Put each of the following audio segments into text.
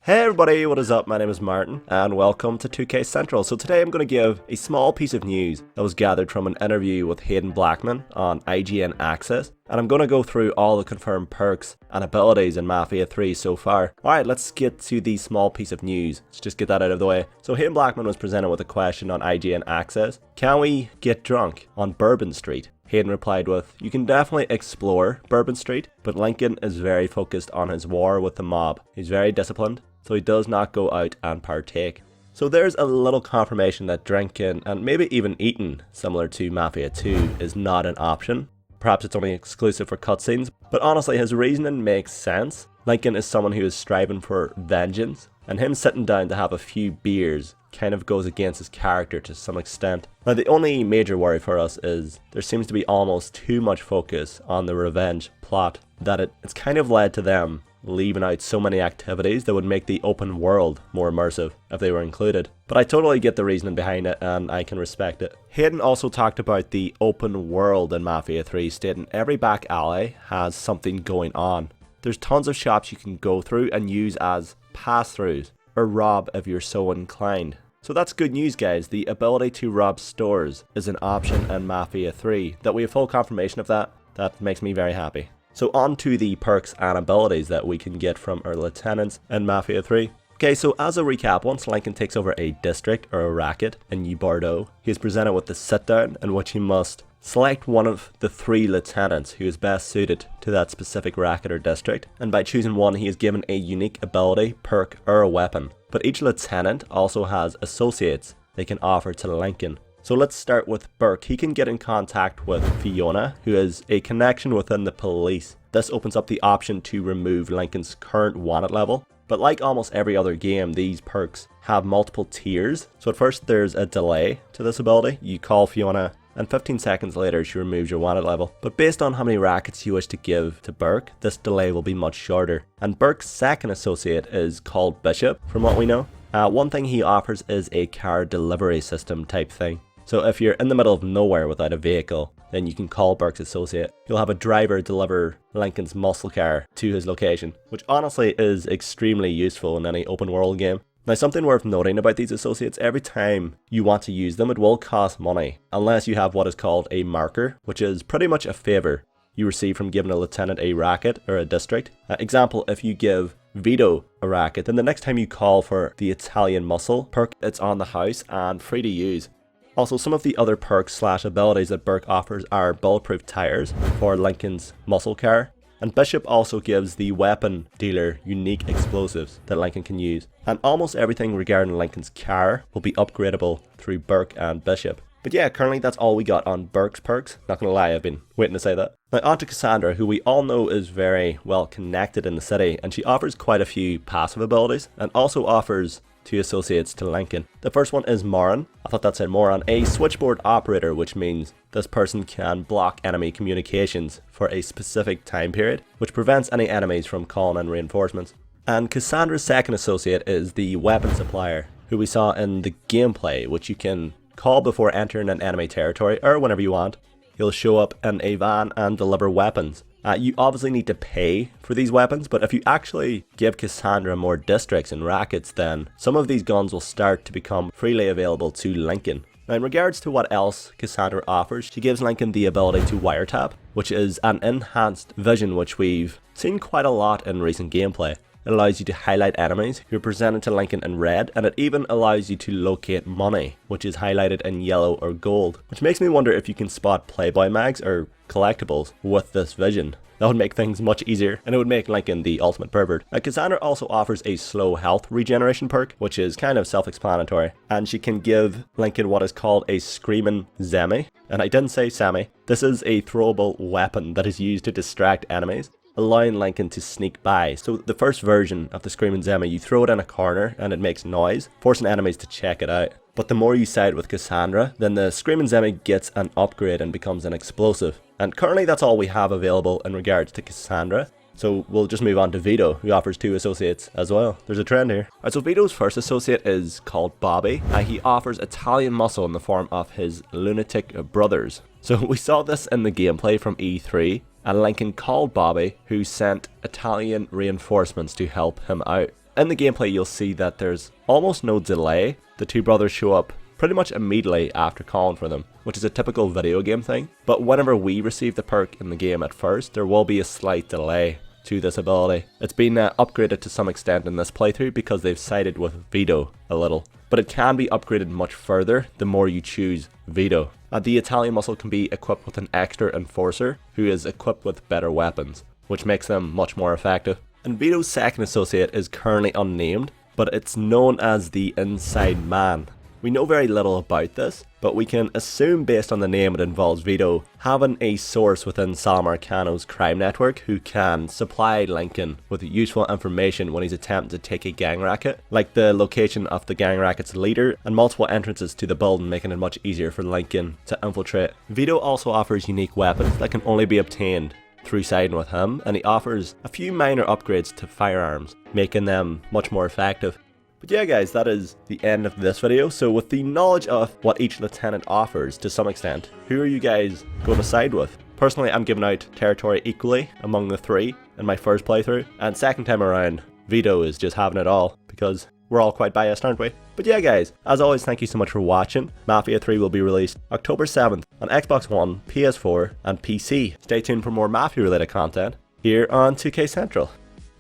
Hey everybody, what is up? My name is Martin and welcome to 2K Central. So today I'm going to give a small piece of news that was gathered from an interview with Haden Blackman on IGN Access, and I'm going to go through all the confirmed perks and abilities in Mafia 3 so far. Alright, let's get to the small piece of news. Let's just get that out of the way. So Haden Blackman was presented with a question on IGN Access. Can we get drunk on Bourbon Street? Haden replied with, "You can definitely explore Bourbon Street, but Lincoln is very focused on his war with the mob. He's very disciplined, so he does not go out and partake." So there's a little confirmation that drinking, and maybe even eating, similar to Mafia 2, is not an option. Perhaps it's only exclusive for cutscenes, but honestly his reasoning makes sense. Lincoln is someone who is striving for vengeance, and him sitting down to have a few beers kind of goes against his character to some extent. Now the only major worry for us is there seems to be almost too much focus on the revenge plot, that it's kind of led to them leaving out so many activities that would make the open world more immersive if they were included. But I totally get the reasoning behind it and I can respect it. Haden also talked about the open world in Mafia 3, stating every back alley has something going on. There's tons of shops you can go through and use as pass-throughs, or rob if you're so inclined. So that's good news guys, the ability to rob stores is an option in Mafia 3. That we have full confirmation of that makes me very happy. So on to the perks and abilities that we can get from our lieutenants in Mafia 3. Okay, so as a recap, once Lincoln takes over a district or a racket in New Bordeaux, he is presented with the sit-down in which he must select one of the 3 lieutenants who is best suited to that specific racket or district, and by choosing one he is given a unique ability, perk or a weapon. But each lieutenant also has associates they can offer to Lincoln. So let's start with Burke. He can get in contact with Fiona, who is a connection within the police. This opens up the option to remove Lincoln's current wanted level. But like almost every other game, these perks have multiple tiers. So at first there's a delay to this ability. You call Fiona and 15 seconds later she removes your wanted level. But based on how many rackets you wish to give to Burke, this delay will be much shorter. And Burke's second associate is called Bishop, from what we know. One thing he offers is a car delivery system type thing. So if you're in the middle of nowhere without a vehicle, then you can call Burke's associate. You'll have a driver deliver Lincoln's muscle car to his location, which honestly is extremely useful in any open world game. Now something worth noting about these associates, every time you want to use them it will cost money, unless you have what is called a marker, which is pretty much a favour you receive from giving a lieutenant a racket or a district. Example, if you give Vito a racket, then the next time you call for the Italian muscle perk, it's on the house and free to use. Also, some of the other perks slash abilities that Burke offers are bulletproof tires for Lincoln's muscle car, and Bishop also gives the weapon dealer unique explosives that Lincoln can use. And almost everything regarding Lincoln's car will be upgradable through Burke and Bishop. But yeah, currently that's all we got on Burke's perks. Not gonna lie, I've been waiting to say that. Now on to Cassandra, who we all know is very well connected in the city, and she offers quite a few passive abilities and also offers 2 associates to Lincoln. The first one is Moran. I thought that said moron. A switchboard operator, which means this person can block enemy communications for a specific time period, which prevents any enemies from calling in reinforcements. And Cassandra's second associate is the weapon supplier, who we saw in the gameplay, which you can call before entering an enemy territory or whenever you want. He'll show up in a van and deliver weapons. You obviously need to pay for these weapons, but if you actually give Cassandra more districts and rackets, then some of these guns will start to become freely available to Lincoln. Now in regards to what else Cassandra offers, she gives Lincoln the ability to wiretap, which is an enhanced vision which we've seen quite a lot in recent gameplay. It allows you to highlight enemies who are presented to Lincoln in red, and it even allows you to locate money, which is highlighted in yellow or gold, which makes me wonder if you can spot Playboy mags or collectibles with this vision. That would make things much easier, and it would make Lincoln the ultimate pervert. Now, Cassandra also offers a slow health regeneration perk, which is kind of self-explanatory, and she can give Lincoln what is called a screaming Zemi, and I didn't say Sammy. This is a throwable weapon that is used to distract enemies, allowing Lincoln to sneak by. So the first version of the Screaming Zemi, you throw it in a corner and it makes noise, forcing enemies to check it out. But the more you side with Cassandra, then the Screaming Zemi gets an upgrade and becomes an explosive. And currently that's all we have available in regards to Cassandra. So we'll just move on to Vito, who offers 2 associates as well. There's a trend here. Alright, so Vito's first associate is called Bobby. He offers Italian muscle in the form of his lunatic brothers. So we saw this in the gameplay from E3, and Lincoln called Bobby, who sent Italian reinforcements to help him out. in the gameplay you'll see that there's almost no delay. The two brothers show up pretty much immediately after calling for them, which is a typical video game thing. But whenever we receive the perk in the game at first, there will be a slight delay to this ability. It's been upgraded to some extent in this playthrough because they've sided with Vito a little. But it can be upgraded much further the more you choose Vito. The Italian muscle can be equipped with an extra enforcer who is equipped with better weapons, which makes them much more effective. And Vito's second associate is currently unnamed, but it's known as the Inside Man. We know very little about this, but we can assume based on the name it involves Vito having a source within Sal Marcano's crime network who can supply Lincoln with useful information when he's attempting to take a gang racket, like the location of the gang racket's leader and multiple entrances to the building, making it much easier for Lincoln to infiltrate. Vito also offers unique weapons that can only be obtained through siding with him, and he offers a few minor upgrades to firearms, making them much more effective. But yeah guys, that is the end of this video. So with the knowledge of what each lieutenant offers to some extent, who are you guys going to side with? Personally, I'm giving out territory equally among the three in my first playthrough, and second time around, Vito is just having it all, because we're all quite biased, aren't we? But yeah guys, as always, thank you so much for watching. Mafia 3 will be released October 7th on Xbox One, PS4 and PC. Stay tuned for more Mafia related content here on 2K Central.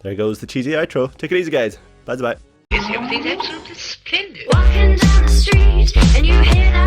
There goes the cheesy outro. Take it easy guys. Bye bye. Everything's absolutely splendid. Walking down the street and you hear